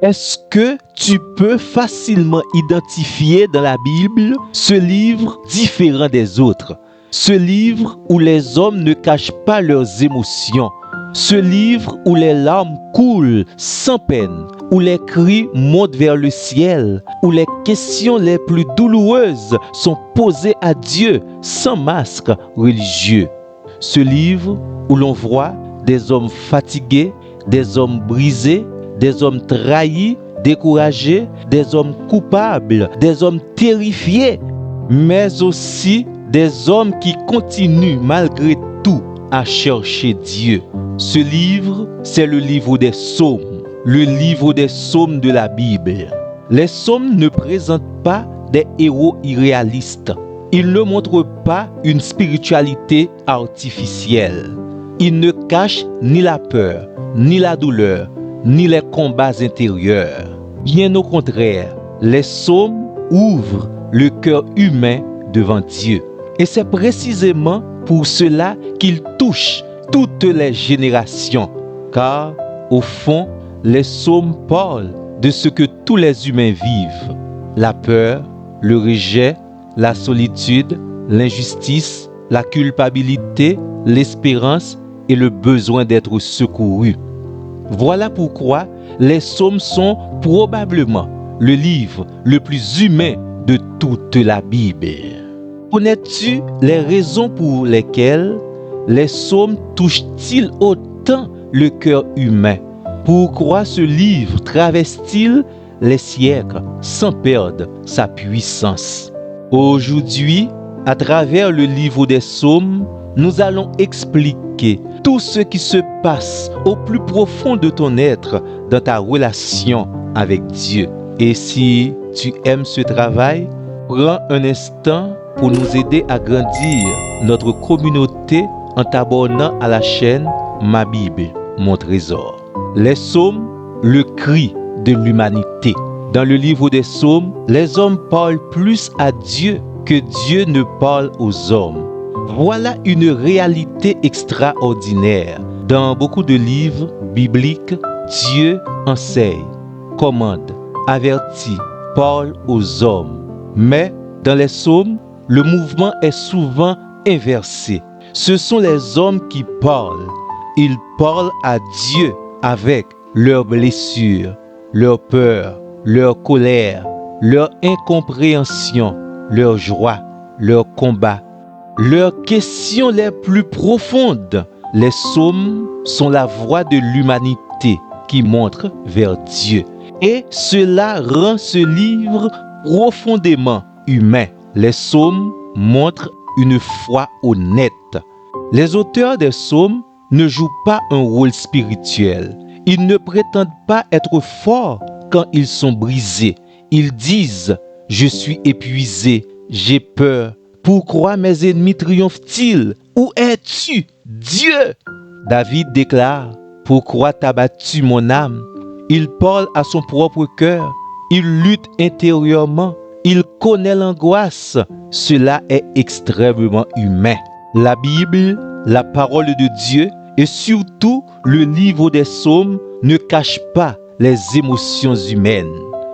Est-ce que tu peux facilement identifier dans la Bible ce livre différent des autres? Ce livre où les hommes ne cachent pas leurs émotions. Ce livre où les larmes coulent sans peine, où les cris montent vers le ciel, où les questions les plus douloureuses sont posées à Dieu sans masque religieux. Ce livre où l'on voit des hommes fatigués, des hommes brisés, des hommes trahis, découragés, des hommes coupables, des hommes terrifiés, mais aussi des hommes qui continuent malgré tout à chercher Dieu. Ce livre, c'est le livre des psaumes, le livre des psaumes de la Bible. Les psaumes ne présentent pas des héros irréalistes. Ils ne montrent pas une spiritualité artificielle. Ils ne cachent ni la peur, ni la douleur, ni les combats intérieurs. Bien au contraire, les psaumes ouvrent le cœur humain devant Dieu. Et c'est précisément pour cela qu'ils touchent toutes les générations. Car, au fond, les psaumes parlent de ce que tous les humains vivent. La peur, le rejet, la solitude, l'injustice, la culpabilité, l'espérance et le besoin d'être secouru. Voilà pourquoi les psaumes sont probablement le livre le plus humain de toute la Bible. Connais-tu les raisons pour lesquelles les psaumes touchent-ils autant le cœur humain? Pourquoi ce livre traverse-t-il les siècles sans perdre sa puissance? Aujourd'hui, à travers le livre des psaumes, nous allons expliquer tout ce qui se passe au plus profond de ton être dans ta relation avec Dieu. Et si tu aimes ce travail, prends un instant pour nous aider à grandir notre communauté en t'abonnant à la chaîne Ma Bible, mon trésor. Les psaumes, le cri de l'humanité. Dans le livre des psaumes, les hommes parlent plus à Dieu que Dieu ne parle aux hommes. Voilà une réalité extraordinaire. Dans beaucoup de livres bibliques, Dieu enseigne, commande, avertit, parle aux hommes. Mais dans les psaumes, le mouvement est souvent inversé. Ce sont les hommes qui parlent. Ils parlent à Dieu avec leurs blessures, leurs peurs, leur colère, leur incompréhension, leur joie, leur combat, leurs questions les plus profondes. Les psaumes sont la voix de l'humanité qui montre vers Dieu. Et cela rend ce livre profondément humain. Les psaumes montrent une foi honnête. Les auteurs des psaumes ne jouent pas un rôle spirituel. Ils ne prétendent pas être forts quand ils sont brisés. Ils disent « Je suis épuisé, j'ai peur. Pourquoi mes ennemis triomphent-ils? Où es-tu, Dieu ?» David déclare « Pourquoi t'as battu mon âme ?» Il parle à son propre cœur. Il lutte intérieurement. Il connaît l'angoisse. Cela est extrêmement humain. La Bible, la parole de Dieu et surtout le livre des psaumes ne cachent pas les émotions humaines.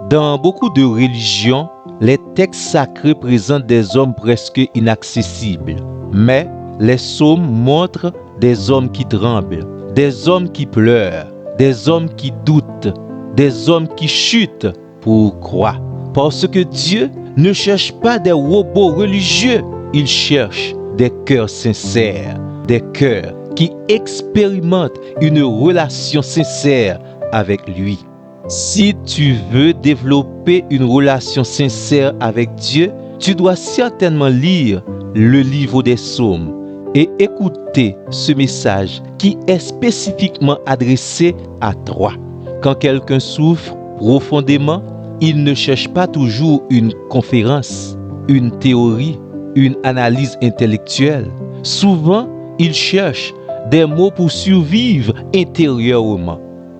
Dans beaucoup de religions, les textes sacrés présentent des hommes presque inaccessibles. Mais les psaumes montrent des hommes qui tremblent, des hommes qui pleurent, des hommes qui doutent, des hommes qui chutent. Pourquoi? Parce que Dieu ne cherche pas des robots religieux, il cherche des cœurs sincères, des cœurs qui expérimentent une relation sincère avec lui. Si tu veux développer une relation sincère avec Dieu, tu dois certainement lire le livre des psaumes et écouter ce message qui est spécifiquement adressé à toi. Quand quelqu'un souffre profondément, il ne cherche pas toujours une conférence, une théorie, une analyse intellectuelle. Souvent, il cherche des mots pour survivre intérieurement.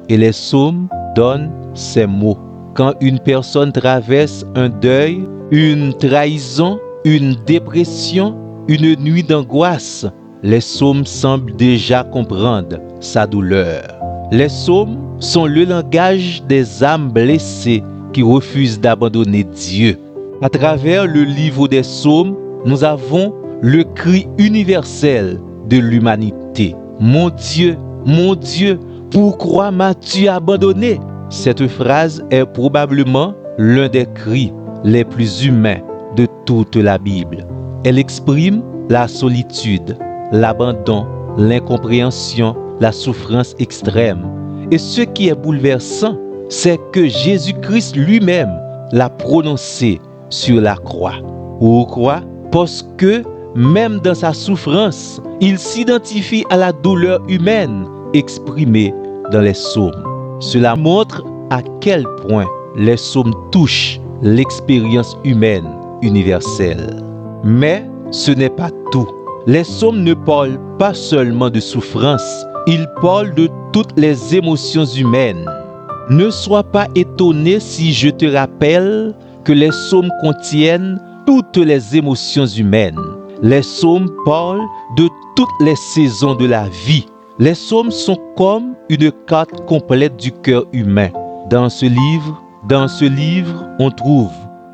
Et les psaumes donnent ces mots. Quand une personne traverse un deuil, une trahison, une dépression, une nuit d'angoisse, les psaumes semblent déjà comprendre sa douleur. Les psaumes sont le langage des âmes blessées qui refusent d'abandonner Dieu. À travers le livre des psaumes, nous avons le cri universel de l'humanité. Mon Dieu, pourquoi m'as-tu abandonné? Cette phrase est probablement l'un des cris les plus humains de toute la Bible. Elle exprime la solitude, l'abandon, l'incompréhension, la souffrance extrême. Et ce qui est bouleversant, c'est que Jésus-Christ lui-même l'a prononcé sur la croix. Pourquoi? Parce que même dans sa souffrance, il s'identifie à la douleur humaine exprimée dans les psaumes. Cela montre à quel point les psaumes touchent l'expérience humaine universelle. Mais ce n'est pas tout. Les psaumes ne parlent pas seulement de souffrance, ils parlent de toutes les émotions humaines. Ne sois pas étonné si je te rappelle que les psaumes contiennent toutes les émotions humaines. Les psaumes parlent de toutes les saisons de la vie. Les psaumes sont comme une carte complète du cœur humain. Dans ce livre, on trouve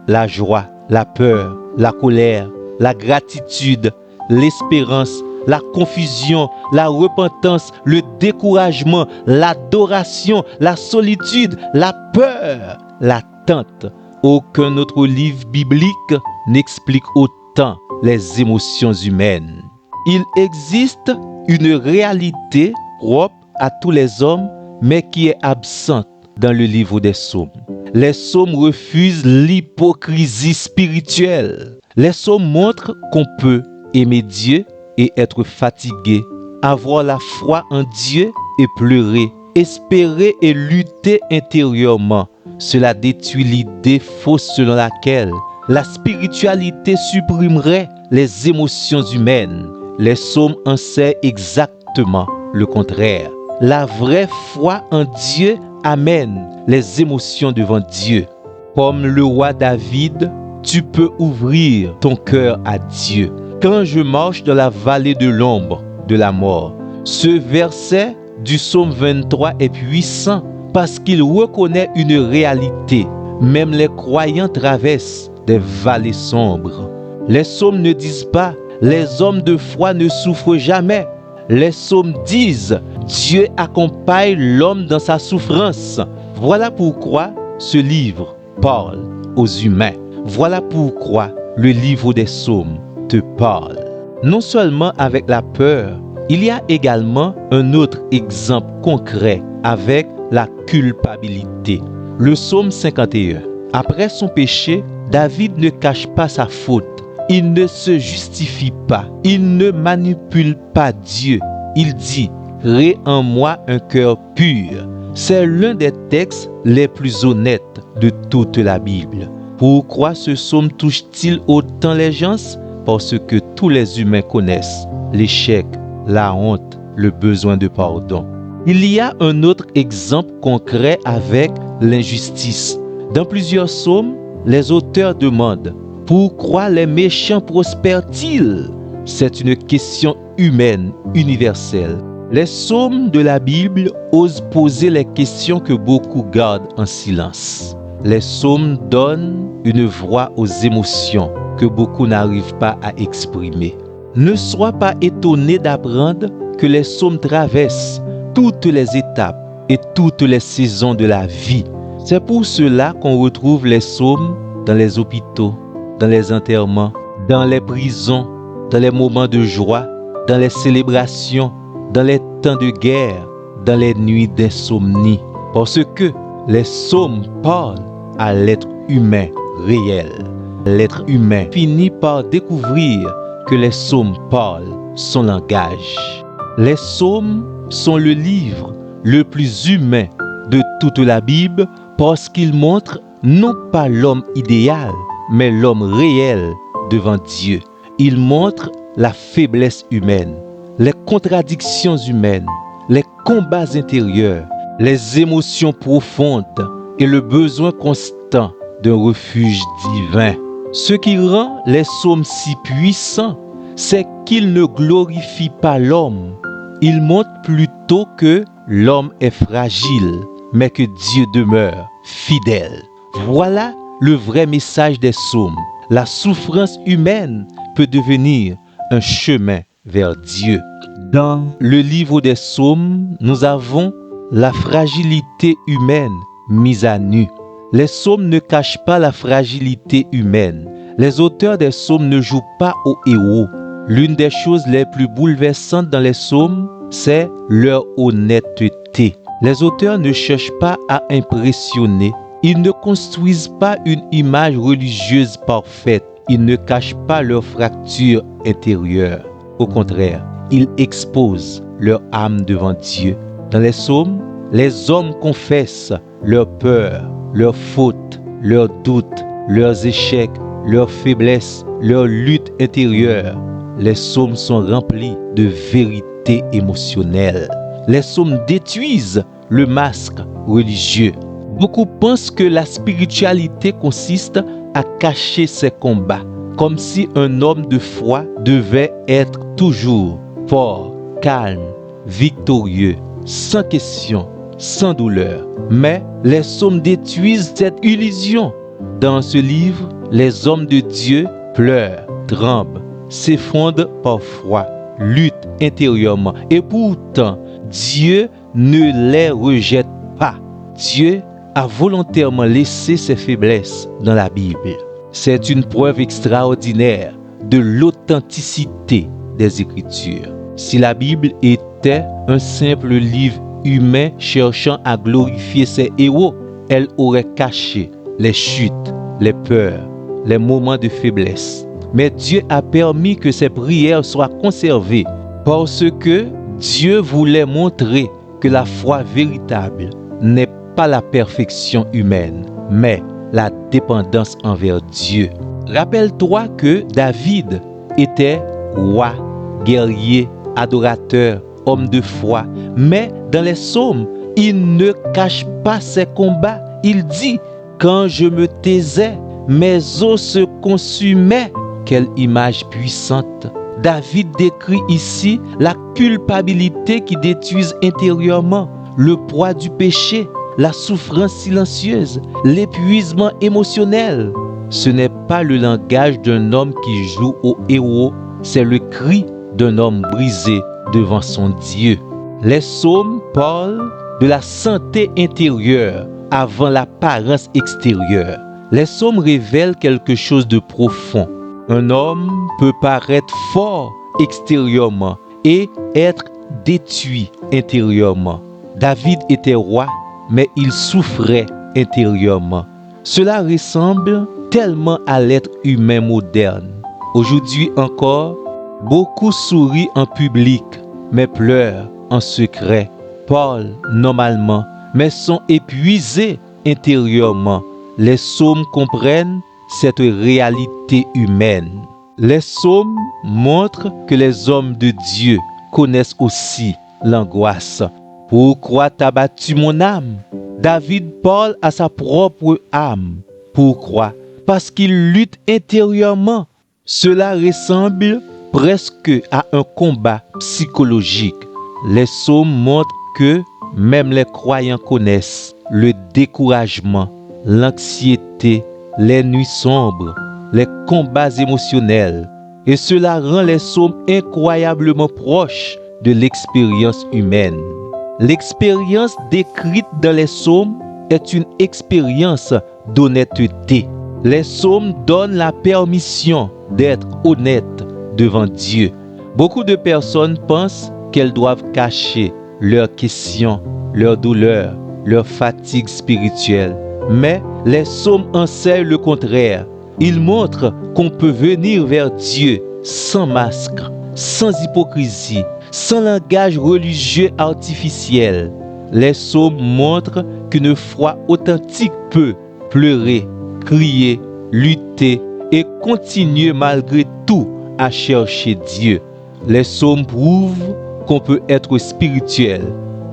la joie, la peur, la colère, la gratitude, l'espérance, la confusion, la repentance, le découragement, l'adoration, la solitude, la peur, l'attente. Aucun autre livre biblique n'explique autant les émotions humaines. Il existe une réalité propre à tous les hommes, mais qui est absente dans le livre des psaumes. Les psaumes refusent l'hypocrisie spirituelle. Les psaumes montrent qu'on peut aimer Dieu et être fatigué, avoir la foi en Dieu et pleurer, espérer et lutter intérieurement. Cela détruit l'idée fausse selon laquelle la spiritualité supprimerait les émotions humaines. Les psaumes enseignent exactement le contraire. La vraie foi en Dieu amène les émotions devant Dieu. Comme le roi David, tu peux ouvrir ton cœur à Dieu. Quand je marche dans la vallée de l'ombre de la mort, ce verset du psaume 23 est puissant parce qu'il reconnaît une réalité. Même les croyants traversent des vallées sombres. Les psaumes ne disent pas « les hommes de foi ne souffrent jamais ». Les psaumes disent « Dieu accompagne l'homme dans sa souffrance ». Voilà pourquoi ce livre parle aux humains. Voilà pourquoi le livre des psaumes te parle. Non seulement avec la peur, il y a également un autre exemple concret avec la culpabilité. Le psaume 51. Après son péché, David ne cache pas sa faute. Il ne se justifie pas. Il ne manipule pas Dieu. Il dit « Crée en moi un cœur pur ». C'est l'un des textes les plus honnêtes de toute la Bible. Pourquoi ce psaume touche-t-il autant les gens? Parce que tous les humains connaissent l'échec, la honte, le besoin de pardon. Il y a un autre exemple concret avec l'injustice. Dans plusieurs psaumes, les auteurs demandent « Pourquoi les méchants prospèrent-ils » C'est une question humaine, universelle. Les psaumes de la Bible osent poser les questions que beaucoup gardent en silence. Les psaumes donnent une voix aux émotions que beaucoup n'arrivent pas à exprimer. Ne sois pas étonné d'apprendre que les psaumes traversent toutes les étapes et toutes les saisons de la vie. C'est pour cela qu'on retrouve les psaumes dans les hôpitaux, dans les enterrements, dans les prisons, dans les moments de joie, dans les célébrations, dans les temps de guerre, dans les nuits d'insomnie. Parce que les psaumes parlent à l'être humain réel. L'être humain finit par découvrir que les psaumes parlent son langage. Les psaumes sont le livre le plus humain de toute la Bible parce qu'il montre non pas l'homme idéal, mais l'homme réel devant Dieu. Il montre la faiblesse humaine, les contradictions humaines, les combats intérieurs, les émotions profondes et le besoin constant d'un refuge divin. Ce qui rend les psaumes si puissants, c'est qu'ils ne glorifient pas l'homme. Ils montrent plutôt que l'homme est fragile, mais que Dieu demeure fidèle. Voilà le vrai message des psaumes. La souffrance humaine peut devenir un chemin vers Dieu. Dans le livre des psaumes, nous avons la fragilité humaine mise à nu. Les psaumes ne cachent pas la fragilité humaine. Les auteurs des psaumes ne jouent pas au héros. L'une des choses les plus bouleversantes dans les psaumes, c'est leur honnêteté. Les auteurs ne cherchent pas à impressionner. Ils ne construisent pas une image religieuse parfaite. Ils ne cachent pas leurs fractures intérieures. Au contraire, ils exposent leur âme devant Dieu. Dans les psaumes, les hommes confessent leurs peurs, leurs fautes, leurs doutes, leurs échecs, leurs faiblesses, leurs luttes intérieures. Les psaumes sont remplis de vérité émotionnelle. Les psaumes détruisent le masque religieux. Beaucoup pensent que la spiritualité consiste à cacher ses combats, comme si un homme de foi devait être toujours fort, calme, victorieux, sans question, sans douleur. Mais les psaumes détruisent cette illusion. Dans ce livre, les hommes de Dieu pleurent, tremblent, s'effondrent parfois, luttent intérieurement. Et pourtant, Dieu ne les rejette pas. Dieu a volontairement laissé ses faiblesses dans la Bible. C'est une preuve extraordinaire de l'authenticité des Écritures. Si la Bible était un simple livre humain cherchant à glorifier ses héros, elle aurait caché les chutes, les peurs, les moments de faiblesse. Mais Dieu a permis que ces prières soient conservées parce que Dieu voulait montrer que la foi véritable n'est pas la perfection humaine, mais la dépendance envers Dieu. Rappelle-toi que David était roi, guerrier, adorateur, homme de foi, mais dans les psaumes, il ne cache pas ses combats. Il dit, quand je me taisais, mes os se consumaient. Quelle image puissante! David décrit ici la culpabilité qui détruise intérieurement, le poids du péché, la souffrance silencieuse, l'épuisement émotionnel. Ce n'est pas le langage d'un homme qui joue au héros, c'est le cri d'un homme brisé devant son Dieu. Les psaumes parlent de la santé intérieure avant l'apparence extérieure. Les psaumes révèlent quelque chose de profond. Un homme peut paraître fort extérieurement et être détruit intérieurement. David était roi, mais il souffrait intérieurement. Cela ressemble tellement à l'être humain moderne. Aujourd'hui encore, beaucoup sourient en public, mais pleurent en secret, parlent normalement, mais sont épuisés intérieurement. Les psaumes comprennent cette réalité humaine. Les psaumes montrent que les hommes de Dieu connaissent aussi l'angoisse. Pourquoi t'as battu mon âme? David parle à sa propre âme. Pourquoi? Parce qu'il lutte intérieurement. Cela ressemble presque à un combat psychologique. Les psaumes montrent que même les croyants connaissent le découragement, l'anxiété, les nuits sombres, les combats émotionnels. Et cela rend les psaumes incroyablement proches de l'expérience humaine. L'expérience décrite dans les psaumes est une expérience d'honnêteté. Les psaumes donnent la permission d'être honnête devant Dieu. Beaucoup de personnes pensent qu'elles doivent cacher leurs questions, leurs douleurs, leurs fatigues spirituelles. Mais les psaumes enseignent le contraire. Ils montrent qu'on peut venir vers Dieu sans masque, sans hypocrisie, sans langage religieux artificiel. Les psaumes montrent qu'une foi authentique peut pleurer, crier, lutter et continuer malgré tout à chercher Dieu. Les psaumes prouvent qu'on peut être spirituel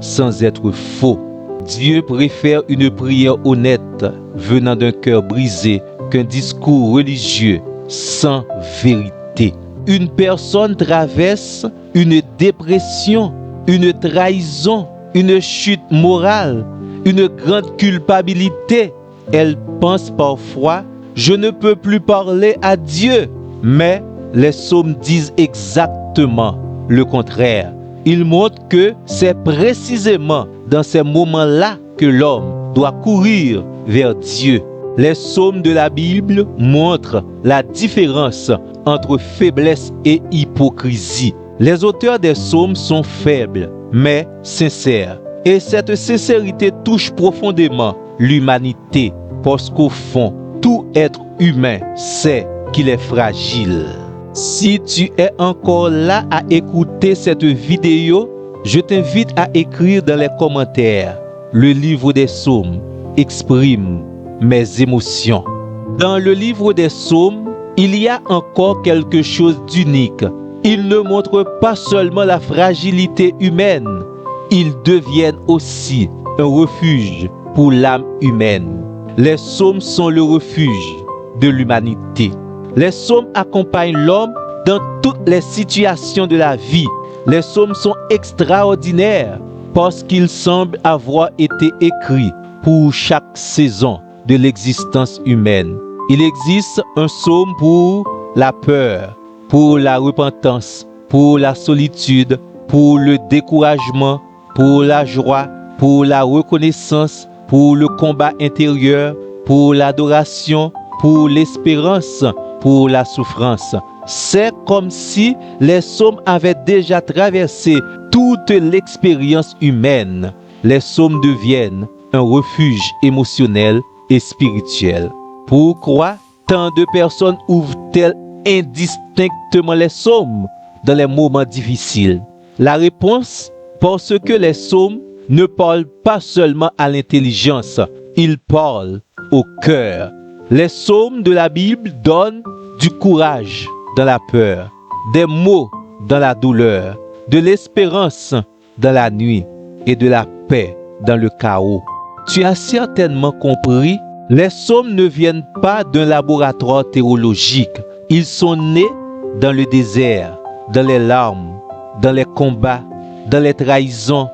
sans être faux. Dieu préfère une prière honnête venant d'un cœur brisé qu'un discours religieux sans vérité. Une personne traverse une dépression, une trahison, une chute morale, une grande culpabilité. Elle pense parfois, je ne peux plus parler à Dieu. Mais les psaumes disent exactement le contraire. Ils montrent que c'est précisément dans ces moments-là que l'homme doit courir vers Dieu. Les psaumes de la Bible montrent la différence entre faiblesse et hypocrisie. Les auteurs des psaumes sont faibles, mais sincères. Et cette sincérité touche profondément l'humanité, parce qu'au fond, tout être humain sait qu'il est fragile. Si tu es encore là à écouter cette vidéo, je t'invite à écrire dans les commentaires. Le livre des psaumes exprime mes émotions. Dans le livre des psaumes, il y a encore quelque chose d'unique. Ils ne montrent pas seulement la fragilité humaine, ils deviennent aussi un refuge pour l'âme humaine. Les psaumes sont le refuge de l'humanité. Les psaumes accompagnent l'homme dans toutes les situations de la vie. Les psaumes sont extraordinaires parce qu'ils semblent avoir été écrits pour chaque saison de l'existence humaine. Il existe un psaume pour la peur, pour la repentance, pour la solitude, pour le découragement, pour la joie, pour la reconnaissance, pour le combat intérieur, pour l'adoration, pour l'espérance, pour la souffrance. C'est comme si les psaumes avaient déjà traversé toute l'expérience humaine. Les psaumes deviennent un refuge émotionnel et spirituel. Pourquoi tant de personnes ouvrent-elles indistinctement les psaumes dans les moments difficiles? La réponse, parce que les psaumes ne parlent pas seulement à l'intelligence, ils parlent au cœur. Les psaumes de la Bible donnent du courage dans la peur, des mots dans la douleur, de l'espérance dans la nuit et de la paix dans le chaos. Tu as certainement compris, les psaumes ne viennent pas d'un laboratoire théologique. Ils sont nés dans le désert, dans les larmes, dans les combats, dans les trahisons,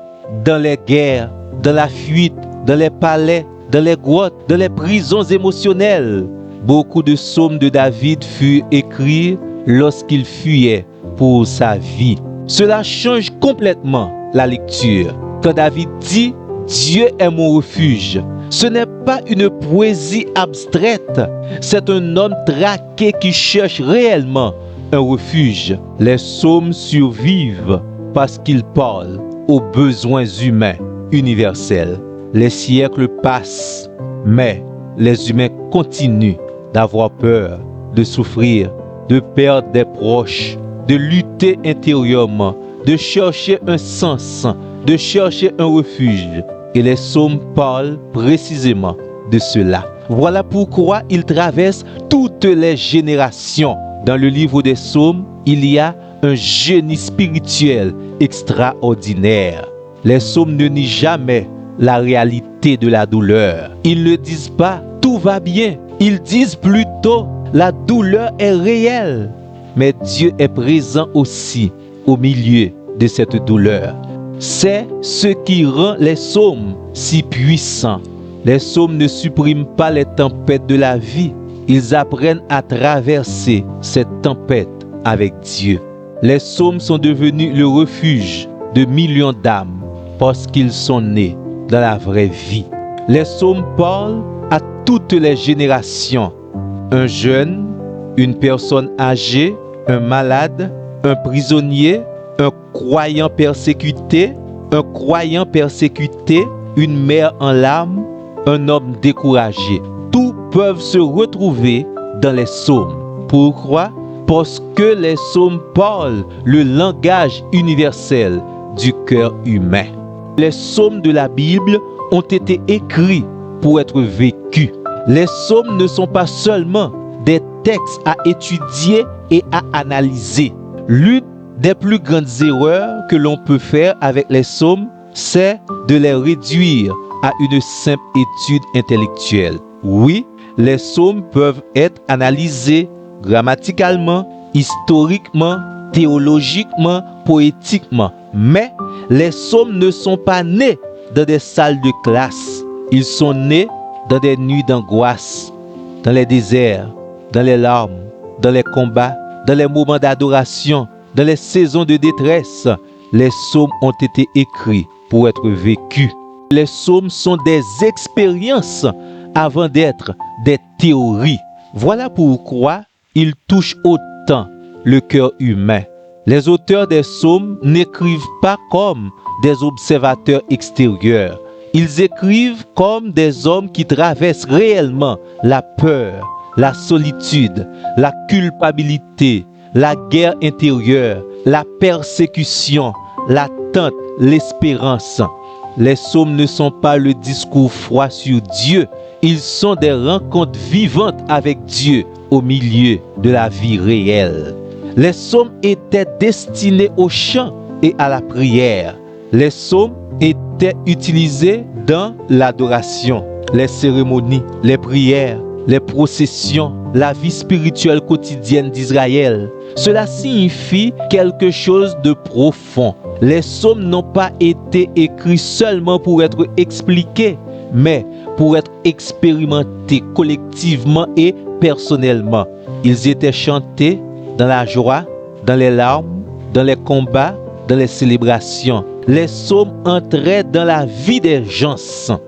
dans les guerres, dans la fuite, dans les palais, dans les grottes, dans les prisons émotionnelles. Beaucoup de psaumes de David furent écrits lorsqu'il fuyait pour sa vie. Cela change complètement la lecture. Quand David dit « Dieu est mon refuge », ce n'est pas une poésie abstraite, c'est un homme traqué qui cherche réellement un refuge. Les psaumes survivent parce qu'ils parlent aux besoins humains universels. Les siècles passent, mais les humains continuent d'avoir peur, de souffrir, de perdre des proches, de lutter intérieurement, de chercher un sens, de chercher un refuge. Et les psaumes parlent précisément de cela. Voilà pourquoi ils traversent toutes les générations. Dans le livre des psaumes, il y a un génie spirituel extraordinaire. Les psaumes ne nient jamais la réalité de la douleur. Ils ne disent pas « tout va bien ». Ils disent plutôt « la douleur est réelle ». Mais Dieu est présent aussi au milieu de cette douleur. C'est ce qui rend les psaumes si puissants. Les psaumes ne suppriment pas les tempêtes de la vie. Ils apprennent à traverser cette tempête avec Dieu. Les psaumes sont devenus le refuge de millions d'âmes parce qu'ils sont nés dans la vraie vie. Les psaumes parlent à toutes les générations. Un jeune, une personne âgée, un malade, un prisonnier, un croyant persécuté, une mère en larmes, un homme découragé. Tous peuvent se retrouver dans les psaumes. Pourquoi? Parce que les psaumes parlent le langage universel du cœur humain. Les psaumes de la Bible ont été écrits pour être vécus. Les psaumes ne sont pas seulement des textes à étudier et à analyser. L'une des plus grandes erreurs que l'on peut faire avec les psaumes, c'est de les réduire à une simple étude intellectuelle. Oui, les psaumes peuvent être analysés grammaticalement, historiquement, théologiquement, poétiquement, Mais les psaumes ne sont pas nés dans des salles de classe. Ils sont nés dans des nuits d'angoisse, dans les déserts, dans les larmes, dans les combats, dans les moments d'adoration, dans les saisons de détresse. Les psaumes ont été écrits pour être vécus. Les psaumes sont des expériences avant d'être des théories. Voilà pourquoi ils touchent autant le cœur humain. Les auteurs des psaumes n'écrivent pas comme des observateurs extérieurs. Ils écrivent comme des hommes qui traversent réellement la peur, la solitude, la culpabilité, la guerre intérieure, la persécution, l'attente, l'espérance. Les psaumes ne sont pas le discours froid sur Dieu. Ils sont des rencontres vivantes avec Dieu au milieu de la vie réelle. Les psaumes étaient destinés au chant et à la prière. Les psaumes étaient utilisés dans l'adoration, les cérémonies, les prières, les processions, la vie spirituelle quotidienne d'Israël. Cela signifie quelque chose de profond. Les psaumes n'ont pas été écrits seulement pour être expliqués, mais pour être expérimentés collectivement et personnellement. Ils étaient chantés dans la joie, dans les larmes, dans les combats, dans les célébrations. Les psaumes entraient dans la vie des gens.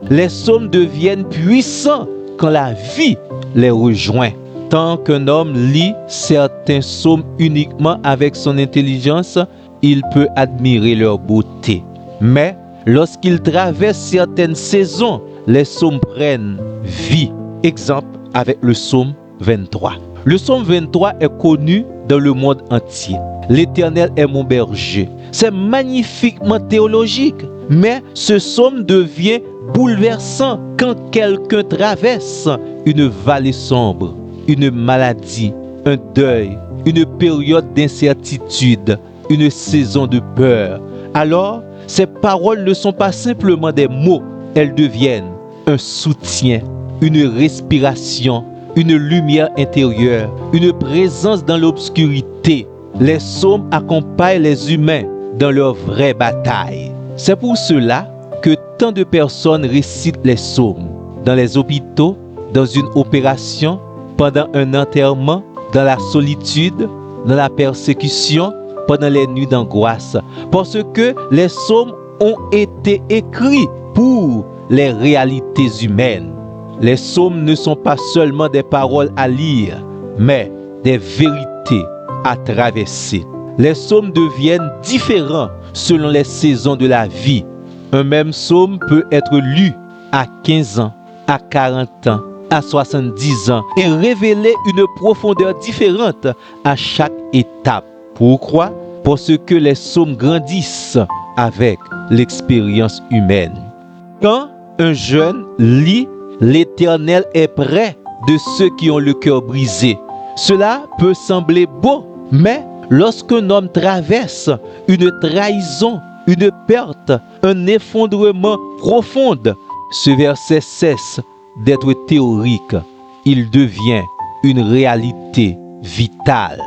Les psaumes deviennent puissants quand la vie les rejoint. Tant qu'un homme lit certains psaumes uniquement avec son intelligence, il peut admirer leur beauté. Mais lorsqu'il traverse certaines saisons, les psaumes prennent vie. Exemple avec le psaume 23. Le psaume 23 est connu dans le monde entier. L'Éternel est mon berger. C'est magnifiquement théologique, mais ce psaume devient bouleversant quand quelqu'un traverse une vallée sombre, une maladie, un deuil, une période d'incertitude, une saison de peur. Alors, ces paroles ne sont pas simplement des mots, elles deviennent un soutien, une respiration, une lumière intérieure, une présence dans l'obscurité. Les psaumes accompagnent les humains dans leur vraie bataille. C'est pour cela que tant de personnes récitent les psaumes dans les hôpitaux, dans une opération, pendant un enterrement, dans la solitude, dans la persécution, pendant les nuits d'angoisse. Parce que les psaumes ont été écrits pour les réalités humaines. Les psaumes ne sont pas seulement des paroles à lire, mais des vérités à traverser. Les psaumes deviennent différents selon les saisons de la vie. Un même psaume peut être lu à 15 ans, à 40 ans, à 70 ans et révéler une profondeur différente à chaque étape. Pourquoi? Parce que les psaumes grandissent avec l'expérience humaine. Quand un jeune lit, l'Éternel est près de ceux qui ont le cœur brisé. Cela peut sembler beau, mais lorsqu'un homme traverse une trahison, une perte, un effondrement profond, ce verset cesse d'être théorique. Il devient une réalité vitale.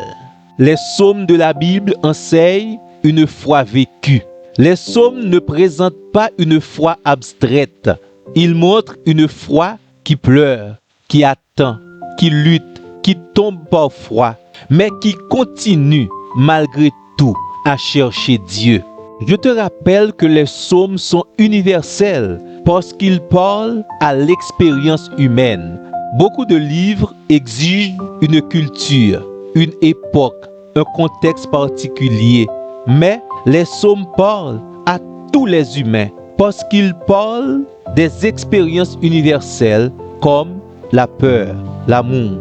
Les psaumes de la Bible enseignent une foi vécue. Les psaumes ne présentent pas une foi abstraite. Ils montrent une foi qui pleure, qui attend, qui lutte, qui tombe parfois, mais qui continue malgré tout à chercher Dieu. Je te rappelle que les psaumes sont universels parce qu'ils parlent à l'expérience humaine. Beaucoup de livres exigent une culture, une époque, un contexte particulier, mais les psaumes parlent à tous les humains parce qu'ils parlent des expériences universelles comme la peur, l'amour,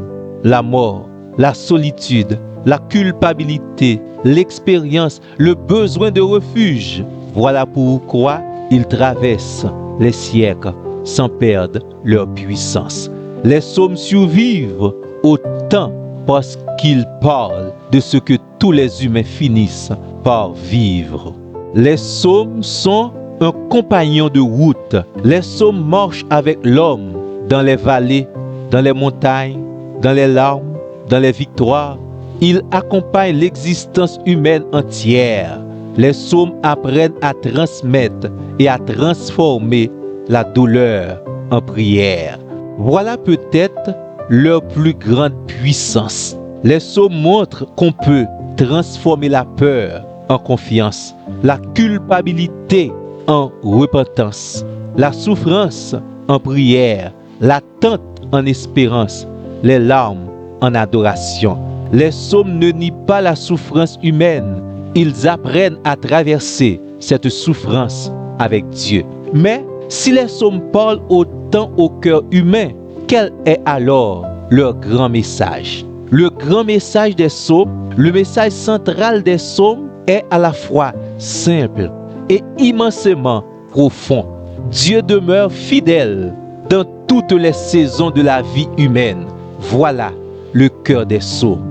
la mort, la solitude, la culpabilité, l'expérience, le besoin de refuge. Voilà pourquoi ils traversent les siècles sans perdre leur puissance. Les psaumes survivent au temps parce qu'ils parlent de ce que tous les humains finissent par vivre. Les psaumes sont un compagnon de route. Les psaumes marchent avec l'homme dans les vallées, dans les montagnes, dans les larmes, dans les victoires. Ils accompagnent l'existence humaine entière. Les psaumes apprennent à transmettre et à transformer la douleur en prière. Voilà peut-être leur plus grande puissance. Les psaumes montrent qu'on peut transformer la peur en confiance, la culpabilité en repentance, la souffrance en prière, l'attente en espérance, les larmes en adoration. Les psaumes ne nient pas la souffrance humaine, ils apprennent à traverser cette souffrance avec Dieu. Mais si les psaumes parlent autant au cœur humain, quel est alors leur grand message? Le grand message des psaumes, le message central des psaumes est à la fois simple et immensément profond. Dieu demeure fidèle dans toutes les saisons de la vie humaine. Voilà le cœur des psaumes.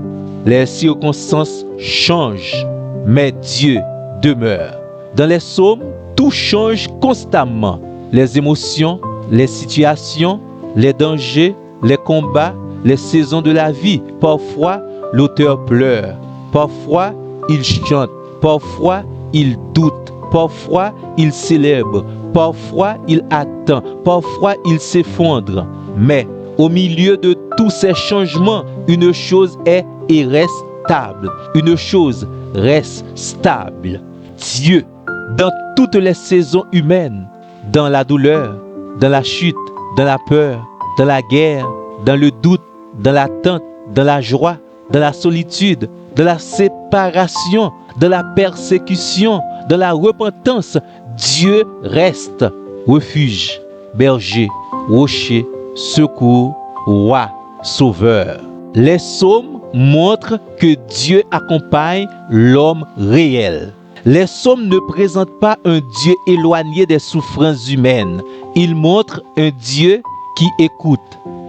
Les circonstances changent, mais Dieu demeure. Dans les psaumes, tout change constamment. Les émotions, les situations, les dangers, les combats, les saisons de la vie. Parfois, l'auteur pleure. Parfois, il chante. Parfois, il doute. Parfois, il célèbre. Parfois, il attend. Parfois, il s'effondre. Mais au milieu de tous ces changements, une chose est et reste stable. Une chose reste stable. Dieu, dans toutes les saisons humaines, dans la douleur, dans la chute, dans la peur, dans la guerre, dans le doute, dans l'attente, dans la joie, dans la solitude, dans la séparation, dans la persécution, dans la repentance, Dieu reste refuge, berger, rocher, secours, roi, sauveur. Les psaumes montrent que Dieu accompagne l'homme réel. Les psaumes ne présentent pas un Dieu éloigné des souffrances humaines. Ils montrent un Dieu qui écoute,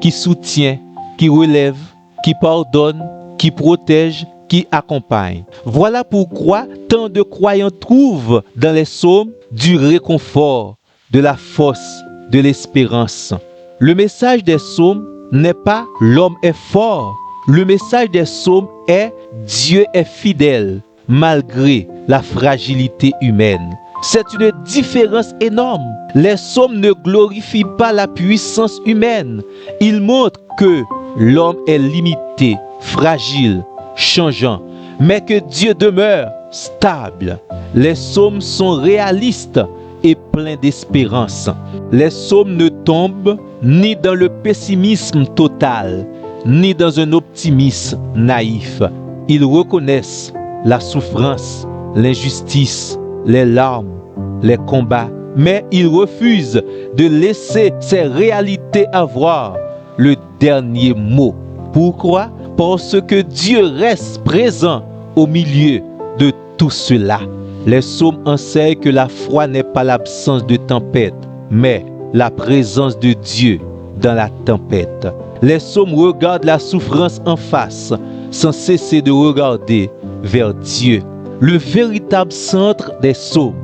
qui soutient, qui relève, qui pardonne, qui protège, qui accompagne. Voilà pourquoi tant de croyants trouvent dans les psaumes du réconfort, de la force, de l'espérance. Le message des psaumes n'est pas l'homme est fort. Le message des psaumes est Dieu est fidèle malgré la fragilité humaine. C'est une différence énorme. Les psaumes ne glorifient pas la puissance humaine. Ils montrent que l'homme est limité, fragile, changeant, mais que Dieu demeure stable. Les psaumes sont réalistes et pleins d'espérance. Les psaumes ne tombent ni dans le pessimisme total, ni dans un optimisme naïf. Ils reconnaissent la souffrance, l'injustice, les larmes, les combats, mais ils refusent de laisser ces réalités avoir le dernier mot. Pourquoi? Parce que Dieu reste présent au milieu de tout cela. Les psaumes enseignent que la foi n'est pas l'absence de tempête, mais la présence de Dieu dans la tempête. Les psaumes regardent la souffrance en face, sans cesser de regarder vers Dieu. Le véritable centre des psaumes.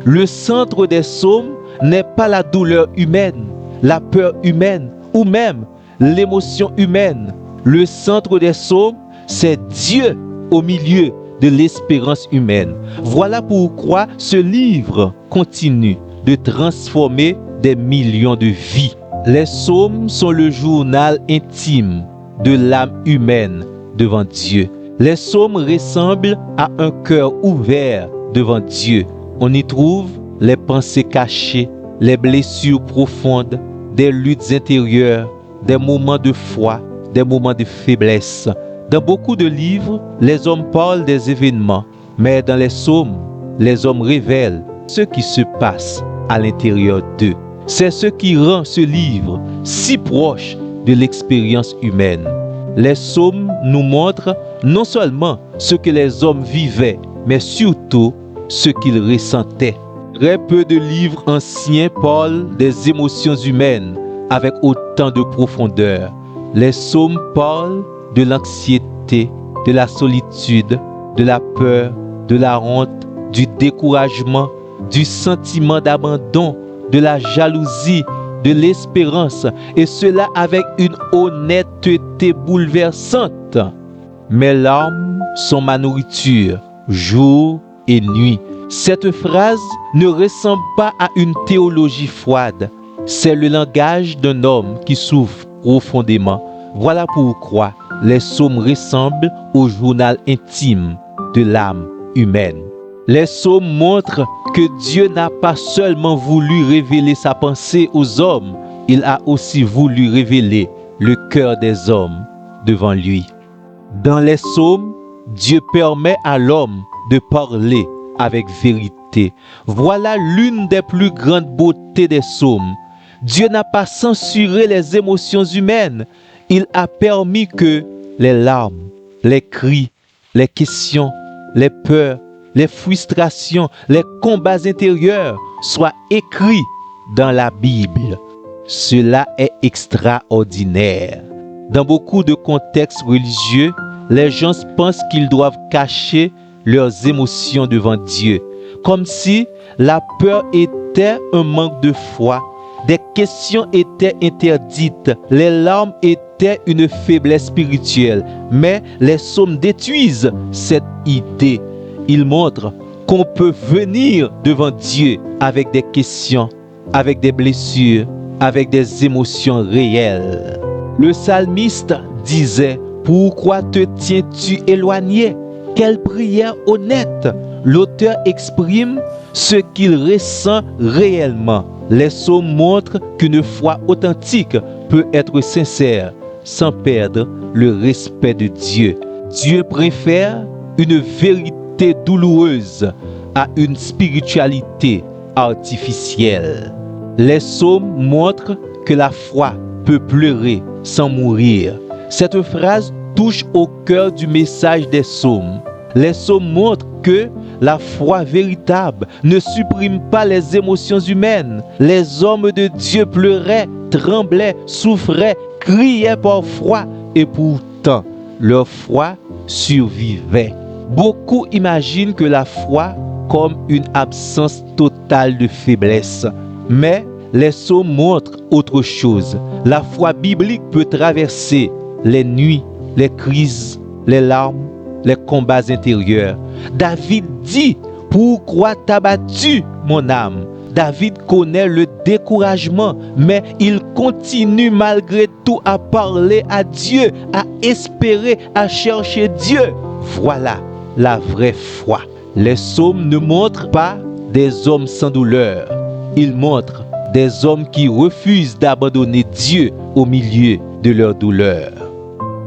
Le centre des psaumes n'est pas la douleur humaine, la peur humaine ou même l'émotion humaine. Le centre des psaumes, c'est Dieu au milieu de l'espérance humaine. Voilà pourquoi ce livre continue de transformer des millions de vies. Les psaumes sont le journal intime de l'âme humaine devant Dieu. Les psaumes ressemblent à un cœur ouvert devant Dieu. On y trouve les pensées cachées, les blessures profondes, des luttes intérieures, des moments de foi, des moments de faiblesse. Dans beaucoup de livres, les hommes parlent des événements, mais dans les psaumes, les hommes révèlent ce qui se passe à l'intérieur d'eux. C'est ce qui rend ce livre si proche de l'expérience humaine. Les psaumes nous montrent non seulement ce que les hommes vivaient, mais surtout ce qu'ils ressentaient. Très peu de livres anciens parlent des émotions humaines avec autant de profondeur. Les psaumes parlent de l'anxiété, de la solitude, de la peur, de la honte, du découragement, du sentiment d'abandon, de la jalousie, de l'espérance, et cela avec une honnêteté bouleversante. Mes larmes sont ma nourriture, jour et nuit. Cette phrase ne ressemble pas à une théologie froide. C'est le langage d'un homme qui souffre profondément. Voilà pourquoi les psaumes ressemblent au journal intime de l'âme humaine. Les psaumes montrent que Dieu n'a pas seulement voulu révéler sa pensée aux hommes, il a aussi voulu révéler le cœur des hommes devant lui. Dans les psaumes, Dieu permet à l'homme de parler avec vérité. Voilà l'une des plus grandes beautés des psaumes. Dieu n'a pas censuré les émotions humaines. Il a permis que les larmes, les cris, les questions, les peurs, les frustrations, les combats intérieurs soient écrits dans la Bible. Cela est extraordinaire. Dans beaucoup de contextes religieux, les gens pensent qu'ils doivent cacher leurs émotions devant Dieu, comme si la peur était un manque de foi, des questions étaient interdites, les larmes étaient une faiblesse spirituelle. Mais les psaumes détruisent cette idée. Ils montrent qu'on peut venir devant Dieu avec des questions, avec des blessures, avec des émotions réelles. Le psalmiste disait: pourquoi te tiens-tu éloigné? Quelle prière honnête! L'auteur exprime ce qu'il ressent réellement. Les psaumes montrent qu'une foi authentique peut être sincère sans perdre le respect de Dieu. Dieu préfère une vérité douloureuse à une spiritualité artificielle. Les psaumes montrent que la foi peut pleurer sans mourir. Cette phrase touche au cœur du message des psaumes. Les psaumes montrent que la foi véritable ne supprime pas les émotions humaines. Les hommes de Dieu pleuraient, tremblaient, souffraient, criaient parfois, et pourtant leur foi survivait. Beaucoup imaginent que la foi comme une absence totale de faiblesse. Mais les psaumes montrent autre chose. La foi biblique peut traverser les nuits, les crises, les larmes, les combats intérieurs. David dit: pourquoi t'as battu mon âme? David connaît le découragement, mais il continue malgré tout à parler à Dieu, à espérer, à chercher Dieu. Voilà la vraie foi. Les psaumes ne montrent pas des hommes sans douleur. Ils montrent des hommes qui refusent d'abandonner Dieu au milieu de leur douleur.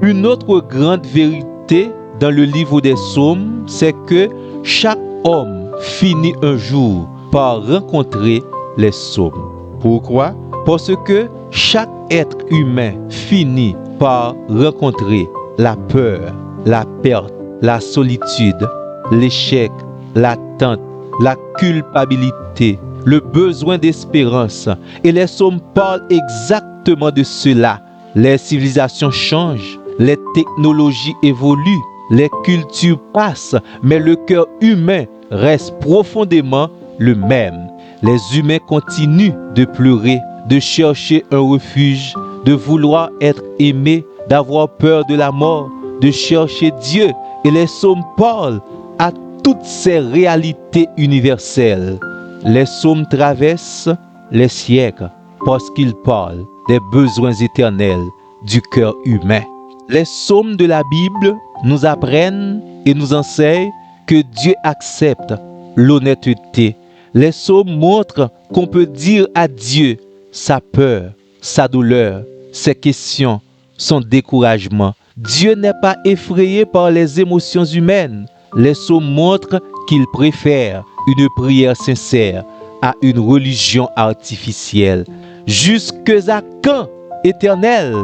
Une autre grande vérité dans le livre des psaumes, c'est que chaque homme finit un jour par rencontrer les psaumes. Pourquoi? Parce que chaque être humain finit par rencontrer la peur, la perte, la solitude, l'échec, l'attente, la culpabilité, le besoin d'espérance. Et les psaumes parlent exactement de cela. Les civilisations changent, les technologies évoluent, les cultures passent, mais le cœur humain reste profondément le même. Les humains continuent de pleurer, de chercher un refuge, de vouloir être aimés, d'avoir peur de la mort, de chercher Dieu. Et les psaumes parlent à toutes ces réalités universelles. Les psaumes traversent les siècles parce qu'ils parlent des besoins éternels du cœur humain. Les psaumes de la Bible nous apprennent et nous enseignent que Dieu accepte l'honnêteté. Les psaumes montrent qu'on peut dire à Dieu sa peur, sa douleur, ses questions, son découragement. Dieu n'est pas effrayé par les émotions humaines. Les psaumes montrent qu'il préfère une prière sincère à une religion artificielle. Jusque à quand, Éternel?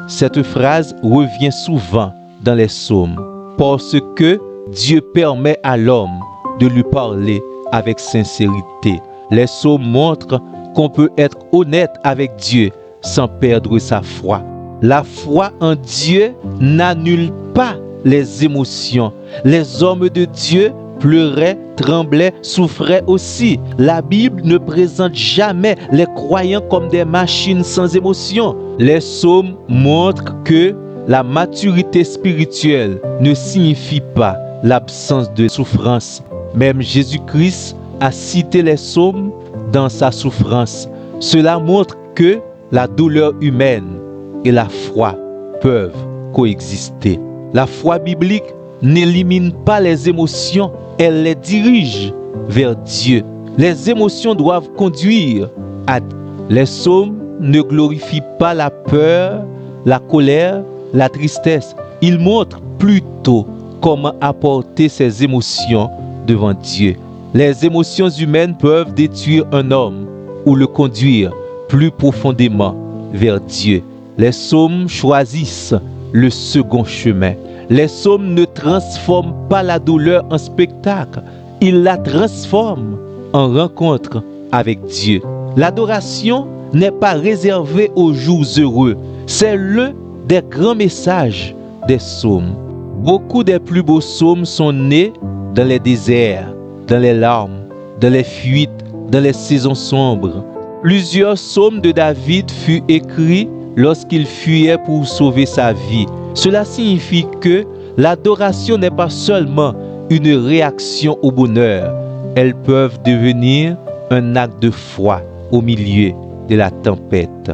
Cette phrase revient souvent dans les psaumes parce que Dieu permet à l'homme de lui parler avec sincérité. Les psaumes montrent qu'on peut être honnête avec Dieu sans perdre sa foi. La foi en Dieu n'annule pas les émotions. Les hommes de Dieu pleuraient, tremblaient, souffraient aussi. La Bible ne présente jamais les croyants comme des machines sans émotion. Les psaumes montrent que la maturité spirituelle ne signifie pas l'absence de souffrance. Même Jésus-Christ a cité les psaumes dans sa souffrance. Cela montre que la douleur humaine et la foi peuvent coexister. La foi biblique n'élimine pas les émotions, elle les dirige vers Dieu. Les émotions doivent conduire à Dieu. Les psaumes ne glorifient pas la peur, la colère, la tristesse. Ils montrent plutôt comment apporter ces émotions devant Dieu. Les émotions humaines peuvent détruire un homme ou le conduire plus profondément vers Dieu. Les psaumes choisissent le second chemin. Les psaumes ne transforment pas la douleur en spectacle, ils la transforment en rencontre avec Dieu. L'adoration n'est pas réservée aux jours heureux, c'est l'un des grands messages des psaumes. Beaucoup des plus beaux psaumes sont nés dans les déserts, dans les larmes, dans les fuites, dans les saisons sombres. Plusieurs psaumes de David furent écrits lorsqu'il fuyait pour sauver sa vie. Cela signifie que l'adoration n'est pas seulement une réaction au bonheur, elles peuvent devenir un acte de foi au milieu de la tempête.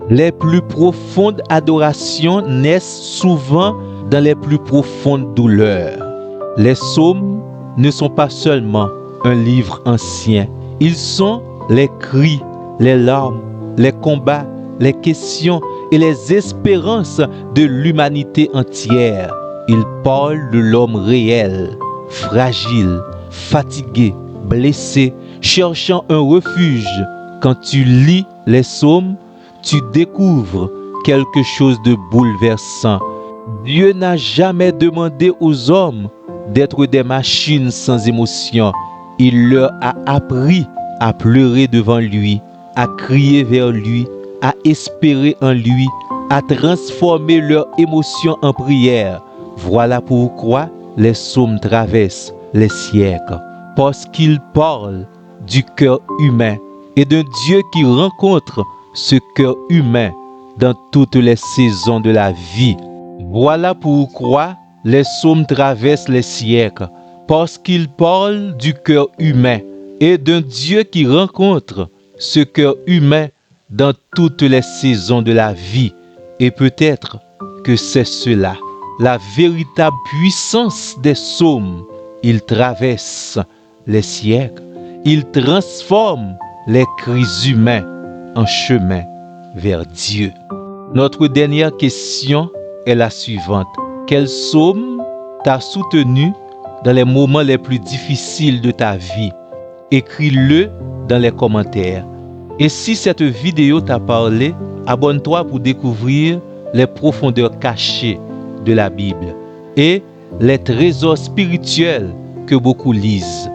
Les plus profondes adorations naissent souvent dans les plus profondes douleurs. Les psaumes ne sont pas seulement un livre ancien, ils sont les cris, les larmes, les combats, les questions et les espérances de l'humanité entière. Ils parlent de l'homme réel, fragile, fatigué, blessé, cherchant un refuge. Quand tu lis les psaumes, tu découvres quelque chose de bouleversant. Dieu n'a jamais demandé aux hommes d'être des machines sans émotion. Il leur a appris à pleurer devant lui, à crier vers lui, à espérer en lui, à transformer leurs émotions en prière. Voilà pourquoi les psaumes traversent les siècles, parce qu'ils parlent du cœur humain et d'un Dieu qui rencontre ce cœur humain dans toutes les saisons de la vie. Voilà pourquoi les psaumes traversent les siècles, parce qu'ils parlent du cœur humain et d'un Dieu qui rencontre ce cœur humain dans toutes les saisons de la vie. Et peut-être que c'est cela, la véritable puissance des psaumes. Ils traversent les siècles, ils transforment les cris humains en chemin vers Dieu. Notre dernière question est la suivante. Quel psaume t'a soutenu dans les moments les plus difficiles de ta vie? Écris-le dans les commentaires. Et si cette vidéo t'a parlé, abonne-toi pour découvrir les profondeurs cachées de la Bible et les trésors spirituels que beaucoup lisent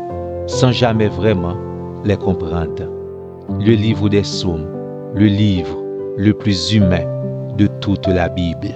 sans jamais vraiment les comprendre. Le livre des psaumes, le livre le plus humain de toute la Bible.